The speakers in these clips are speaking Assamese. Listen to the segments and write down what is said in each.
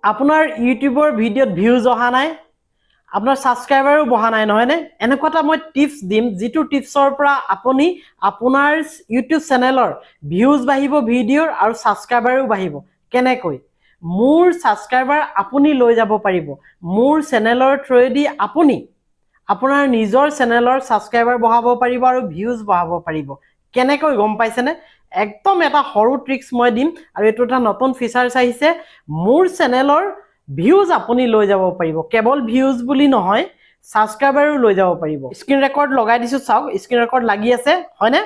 আপোনাৰ ইউটিউবৰ ভিডিঅ'ত ভিউজ অহা নাই, আপোনাৰ ছাবস্ক্ৰাইবাৰো বহা নাই নহয়নে? এনেকুৱা এটা মই টিপছ দিম যিটো টিপছৰ পৰা আপুনি আপোনাৰ ইউটিউব চেনেলৰ ভিউজ বাঢ়িব ভিডিঅ'ৰ আৰু ছাবস্ক্ৰাইবাৰো বাঢ়িব। কেনেকৈ? মোৰ ছাবস্ক্ৰাইবাৰ আপুনি লৈ যাব পাৰিব। মোৰ চেনেলৰ থ্ৰুৱেদি আপুনি আপোনাৰ নিজৰ চেনেলৰ ছাবস্ক্ৰাইবাৰ বঢ়াব পাৰিব আৰু ভিউজ বঢ়াব পাৰিব। কেনেকৈ গম পাইছেনে? একদম এটা সৰু ট্ৰিক্স মই দিম আৰু এইটো এটা নতুন ফিচাৰ্ছ আহিছে। মোৰ চেনেলৰ ভিউজ আপুনি লৈ যাব পাৰিব। কেৱল ভিউজ বুলি নহয়, ছাবস্ক্ৰাইবাৰো লৈ যাব পাৰিব। স্ক্ৰীন ৰেকৰ্ড লগাই দিছোঁ, চাওক স্ক্ৰীন ৰেকৰ্ড লাগি আছে হয়নে?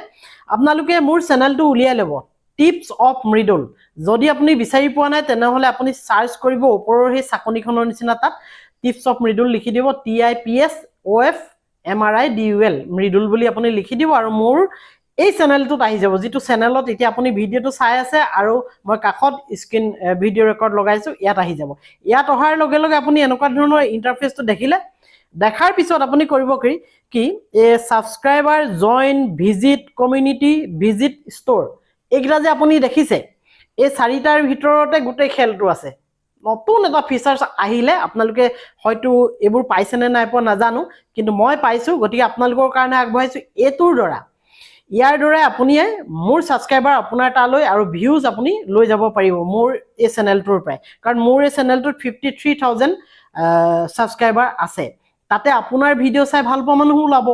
আপোনালোকে মোৰ চেনেলটো উলিয়াই ল'ব, টিপছ অফ মৃদুল। যদি আপুনি বিচাৰি পোৱা নাই তেনেহ'লে আপুনি চাৰ্চ কৰিব ওপৰৰ সেই চাকনিখনৰ নিচিনা তাত টিপছ অফ মৃদুল লিখি দিব, TIPSOFMRIDUL মৃদুল বুলি আপুনি লিখি দিব আৰু মোৰ এই চেনেলটোত আহি যাব, যিটো চেনেলত এতিয়া আপুনি ভিডিঅ'টো চাই আছে আৰু মই কাষত স্ক্ৰীন ভিডিঅ' ৰেকৰ্ড লগাইছোঁ, ইয়াত আহি যাব। ইয়াত অহাৰ লগে লগে আপুনি এনেকুৱা ধৰণৰ ইণ্টাৰফেচটো দেখিলে, দেখাৰ পিছত আপুনি কৰিব কি subscriber, join, visit community, visit store, এইকেইটা যে আপুনি দেখিছে, এই চাৰিটাৰ ভিতৰতে গোটেই খেলটো আছে। নতুন এটা ফিচাৰ্ছ আহিলে, আপোনালোকে হয়তো এইবোৰ পাইছেনে নাই পোৱা নাজানো, কিন্তু মই পাইছোঁ, গতিকে আপোনালোকৰ কাৰণে আগবঢ়াইছোঁ। এইটোৰ দ্বাৰা ইয়াৰ দ্বাৰা আপুনি মোৰ ছাবস্ক্ৰাইবাৰ আপোনাৰ তালৈ আৰু ভিউজ আপুনি লৈ যাব পাৰিব মোৰ এই চেনেলটোৰ পৰাই। কাৰণ মোৰ এই চেনেলটোত 53,000 ছাবস্ক্ৰাইবাৰ আছে। তাতে আপোনাৰ ভিডিঅ' চাই ভাল পোৱা মানুহ ওলাব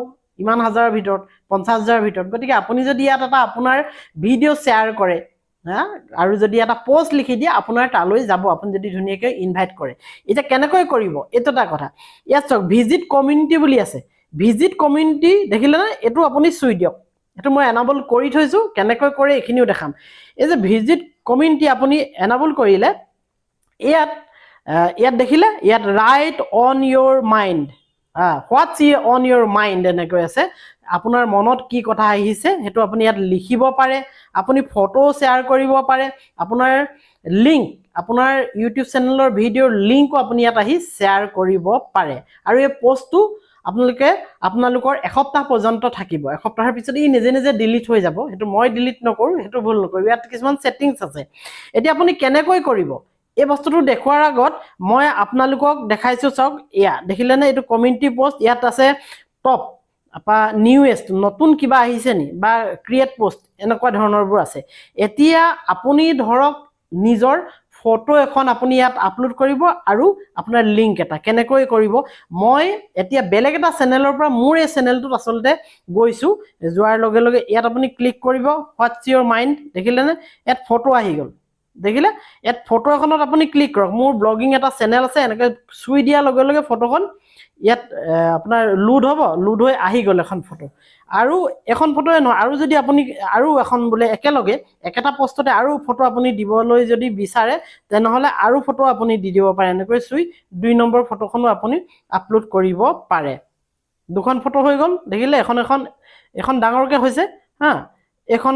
ইমান হাজাৰৰ ভিতৰত, 50,000ৰ ভিতৰত। গতিকে আপুনি যদি ইয়াত এটা আপোনাৰ ভিডিঅ' শ্বেয়াৰ কৰে আৰু যদি এটা পোষ্ট লিখি দিয়ে, আপোনাৰ তালৈ যাব, আপুনি যদি ধুনীয়াকৈ ইনভাইট কৰে। এতিয়া কেনেকৈ কৰিব এইটো এটা কথা। ইয়াত চাওক ভিজিট কমিউনিটি বুলি আছে, ভিজিট কমিউনিটি দেখিলে নে? এইটো আপুনি চুই দিয়ক। এইটো মই এনাবল কৰি থৈছোঁ, কেনেকৈ কৰে এইখিনিও দেখাম। এই যে ভিজিট কমিউনিটি আপুনি এনাবল কৰিলে, ইয়াত দেখিলে, ইয়াত right on your mind, Whats on your mind এনেকৈ আছে। আপোনাৰ মনত কি কথা আহিছে সেইটো আপুনি ইয়াত লিখিব পাৰে। আপুনি ফটো শ্বেয়াৰ কৰিব পাৰে, আপোনাৰ লিংক, আপোনাৰ ইউটিউব চেনেলৰ ভিডিঅ'ৰ লিংকো আপুনি ইয়াত আহি শ্বেয়াৰ কৰিব পাৰে। আৰু এই পোষ্টটো আপোনালোকৰ এসপ্তাহ পৰ্যন্ত থাকিব। এসপ্তাহৰ পিছত ই নিজে নিজে ডিলিট হৈ যাব। সেইটো মই ডিলিট নকৰোঁ, সেইটো ভুল নকৰিব। ইয়াত কিছুমান ছেটিংছ আছে। এতিয়া আপুনি কেনেকৈ কৰিব এই বস্তুটো দেখুৱাৰ আগত মই আপোনালোকক দেখাইছোঁ। চাওক, এয়া দেখিলেনে? এইটো কমিউনিটি পোষ্ট, ইয়াত আছে টপ বা নিউৱেষ্ট, নতুন কিবা আহিছে নি বা ক্ৰিয়েট পোষ্ট, এনেকুৱা ধৰণৰবোৰ আছে। এতিয়া আপুনি ধৰক নিজৰ ফটো এখন আপুনি ইয়াত আপলোড কৰিব আৰু আপোনাৰ লিংক এটা কেনেকৈ কৰিব। মই এতিয়া বেলেগ এটা চেনেলৰ পৰা মোৰ এই চেনেলটোত আচলতে গৈছোঁ। যোৱাৰ লগে লগে ইয়াত আপুনি ক্লিক কৰিব, হোৱাটছ ইয়'ৰ মাইণ্ড, দেখিলেনে? ইয়াত ফটো আহি গ'ল, দেখিলে? ইয়াত ফটো এখনত আপুনি ক্লিক কৰক। মোৰ ব্লগিং এটা চেনেল আছে, এনেকৈ চুই দিয়াৰ লগে লগে ফটোখন ইয়াত আপোনাৰ লোড হ'ব, লোড হৈ আহি গ'ল এখন ফটো। আৰু এখন ফটোৱে নহয়, আৰু যদি আপুনি আৰু এখন বোলে একেলগে একেটা পোষ্টতে আৰু ফটো আপুনি দিবলৈ যদি বিচাৰে, তেনেহ'লে আৰু ফটো আপুনি দি দিব পাৰে। এনেকৈ চুই 2 নম্বৰ ফটোখনো আপুনি আপলোড কৰিব পাৰে। 2খন ফটো হৈ গ'ল, দেখিলে? এখন ডাঙৰকৈ হৈছে, এখন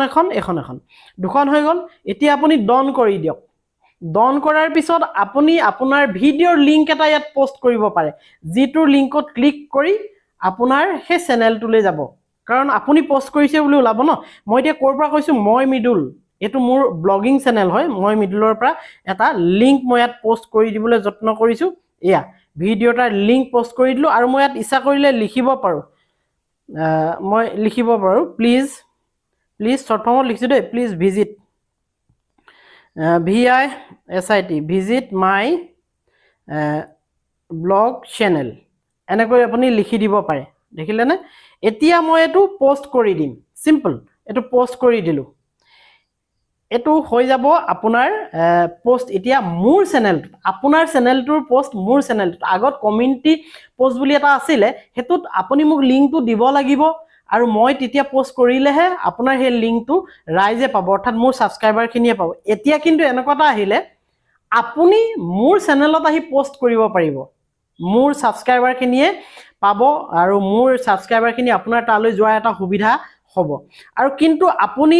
2খন হৈ গ'ল। এতিয়া আপুনি ডন কৰি দিয়ক। ডন কৰাৰ পিছত আপুনি আপোনাৰ ভিডিঅ'ৰ লিংক এটা ইয়াত পোষ্ট কৰিব পাৰে, যিটোৰ লিংকত ক্লিক কৰি আপোনাৰ সেই চেনেলটোলৈ যাব। কাৰণ আপুনি পোষ্ট কৰিছে বুলি ওলাব ন। মই এতিয়া ক'ৰ পৰা কৈছোঁ, মই মৃদুল, এইটো মোৰ ব্লগিং চেনেল হয়। মই মৃদুলৰ পৰা এটা লিংক মই ইয়াত পোষ্ট কৰি দিবলৈ যত্ন কৰিছোঁ। এয়া ভিডিঅ' এটাৰ লিংক পোষ্ট কৰি দিলোঁ আৰু মই ইয়াত ইচ্ছা কৰিলে লিখিব পাৰোঁ, প্লিজ শ্বৰ্ট ফৰ্মত লিখিছোঁ দেই, please visit VISIT visit my blog channel, এনেকৈ আপুনি লিখি দিব পাৰে, দেখিলেনে? এতিয়া মই এইটো পোষ্ট কৰি দিম, চিম্পল। এইটো পোষ্ট কৰি দিলোঁ, এইটো হৈ যাব আপোনাৰ পোষ্ট। এতিয়া মোৰ চেনেলটোত, আপোনাৰ চেনেলটোৰ পোষ্ট মোৰ চেনেলটোত, আগত কমিউনিটি পোষ্ট বুলি এটা আছিলে, সেইটোত আপুনি মোক লিংকটো দিব লাগিব আৰু মই তেতিয়া পোষ্ট কৰিলেহে আপোনাৰ সেই লিংকটো ৰাইজে পাব, অৰ্থাৎ মোৰ ছাবস্ক্ৰাইবাৰখিনিয়ে পাব। এতিয়া কিন্তু এনেকুৱা এটা আহিলে, আপুনি মোৰ চেনেলত আহি পোষ্ট কৰিব পাৰিব, মোৰ ছাবস্ক্ৰাইবাৰখিনিয়ে পাব আৰু মোৰ ছাবস্ক্ৰাইবাৰখিনি আপোনাৰ তালৈ যোৱাৰ এটা সুবিধা হ'ব। আৰু কিন্তু আপুনি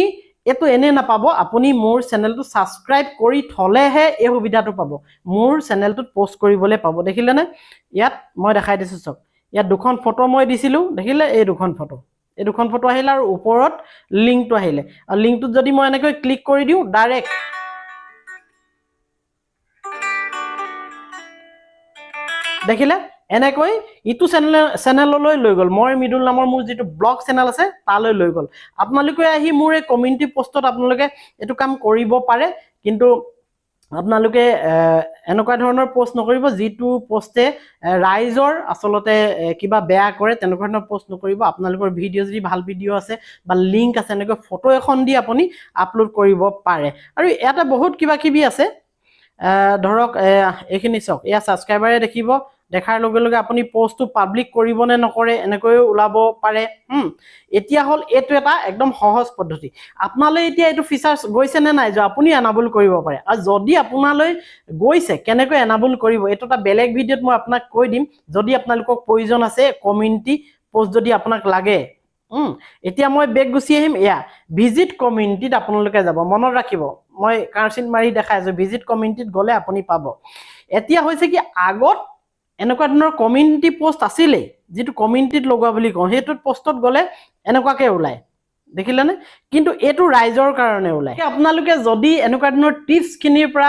এইটো এনে নাপাব, আপুনি মোৰ চেনেলটো ছাবস্ক্ৰাইব কৰি থ'লেহে এই সুবিধাটো পাব, মোৰ চেনেলটোত পোষ্ট কৰিবলৈ পাব। দেখিলেনে? ইয়াত মই দেখাই দিছোঁ, চাওক, ইয়াত 2খন ফটো মই দিছিলোঁ, দেখিলে? এই 2খন ফটো আহিলে আৰু ওপৰত লিংকটো আহিলে। আৰু লিংকটোত যদি মই এনেকৈ ক্লিক কৰি দিওঁ, ডাইৰেক্ট দেখিলে এনেকৈ ইটো চেনেললৈ লৈ গ'ল মই মৃদুল নামৰ মোৰ যিটো ব্লগ চেনেল আছে তালৈ লৈ গ'ল আপোনালোকে আহি মোৰ এই কমিউনিটি পোষ্টত আপোনালোকে এইটো কাম কৰিব পাৰে কিন্তু আপোনালোকে এনেকুৱা ধৰণৰ পোষ্ট নকৰিব যিটো পোষ্টে ৰাইজৰ আচলতে কিবা বেয়া কৰে তেনেকুৱা ধৰণৰ পোষ্ট নকৰিব আপোনালোকৰ ভিডিঅ' যদি ভাল ভিডিঅ' আছে বা লিংক আছে এনেকৈ ফটো এখন দি আপুনি আপলোড কৰিব পাৰে আৰু ইয়াতে বহুত কিবা কিবি আছে ধৰক এইখিনি চাওক এয়া ছাবস্ক্ৰাইবাৰে দেখিব দেখাৰ লগে লগে আপুনি পোষ্টটো পাব্লিক কৰিব নে নকৰে এনেকৈও ওলাব পাৰে এতিয়া হ'ল এইটো এটা একদম সহজ পদ্ধতি আপোনালৈ এতিয়া এইটো ফিচাৰ্ছ গৈছে নে নাই যে আপুনি এনাবল কৰিব পাৰে আৰু যদি আপোনালৈ গৈছে কেনেকৈ এনাবল কৰিব এইটো এটা বেলেগ ভিডিঅ'ত মই আপোনাক কৈ দিম যদি আপোনালোকক প্ৰয়োজন আছে কমিউনিটি পোষ্ট যদি আপোনাক লাগে এতিয়া মই বেক গুচি আহিম এয়া ভিজিট কমিউনিটিত আপোনালোকে যাব মনত ৰাখিব মই কাৰ্চিন মাৰি দেখাই আছো ভিজিট কমিউনিটিত গ'লে আপুনি পাব এতিয়া হৈছে কি আগত এনেকুৱা ধৰণৰ কমিউনিটি পোষ্ট আছিলেই যিটো কমিউনিটিত লগোৱা বুলি কওঁ সেইটোত পোষ্টত গ'লে এনেকুৱাকৈ ওলায় দেখিলেনে কিন্তু এইটো ৰাইজৰ কাৰণে ওলায় আপোনালোকে যদি এনেকুৱা ধৰণৰ টিপছখিনিৰ পৰা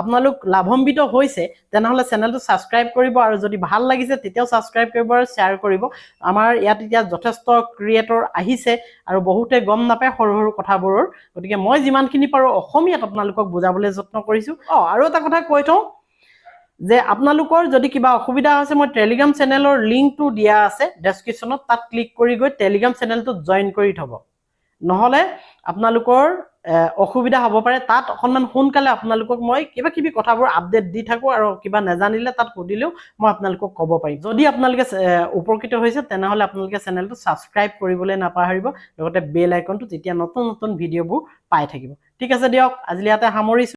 আপোনালোক লাভান্বিত হৈছে তেনেহ'লে চেনেলটো ছাবস্ক্ৰাইব কৰিব আৰু যদি ভাল লাগিছে তেতিয়াও ছাবস্ক্ৰাইব কৰিব আৰু শ্বেয়াৰ কৰিব আমাৰ ইয়াত এতিয়া যথেষ্ট ক্ৰিয়েটৰ আহিছে আৰু বহুতে গম নাপায় সৰু সৰু কথাবোৰৰ গতিকে মই যিমানখিনি পাৰোঁ অসমীয়াত আপোনালোকক বুজাবলৈ যত্ন কৰিছোঁ আৰু এটা কথা কৈ থওঁ যে আপোনালোকৰ যদি কিবা অসুবিধা হৈছে মই টেলিগ্ৰাম চেনেলৰ লিংকটো দিয়া আছে ডেছক্ৰিপশ্যনত তাত ক্লিক কৰি গৈ টেলিগ্ৰাম চেনেলটোত জইন কৰি থ'ব নহ'লে আপোনালোকৰ অসুবিধা হ'ব পাৰে তাত অকণমান সোনকালে আপোনালোকক মই কিবা কিবি কথাবোৰ আপডেট দি থাকোঁ আৰু কিবা নাজানিলে তাত সুধিলেও মই আপোনালোকক ক'ব পাৰিম যদি আপোনালোকে উপকৃত হৈছে তেনেহ'লে আপোনালোকে চেনেলটো ছাবস্ক্ৰাইব কৰিবলৈ নাপাহৰিব লগতে বেল আইকনটো তেতিয়া নতুন নতুন ভিডিঅ'বোৰ পাই থাকিব ঠিক আছে দিয়ক আজিলৈ ইয়াতে সামৰিছোঁ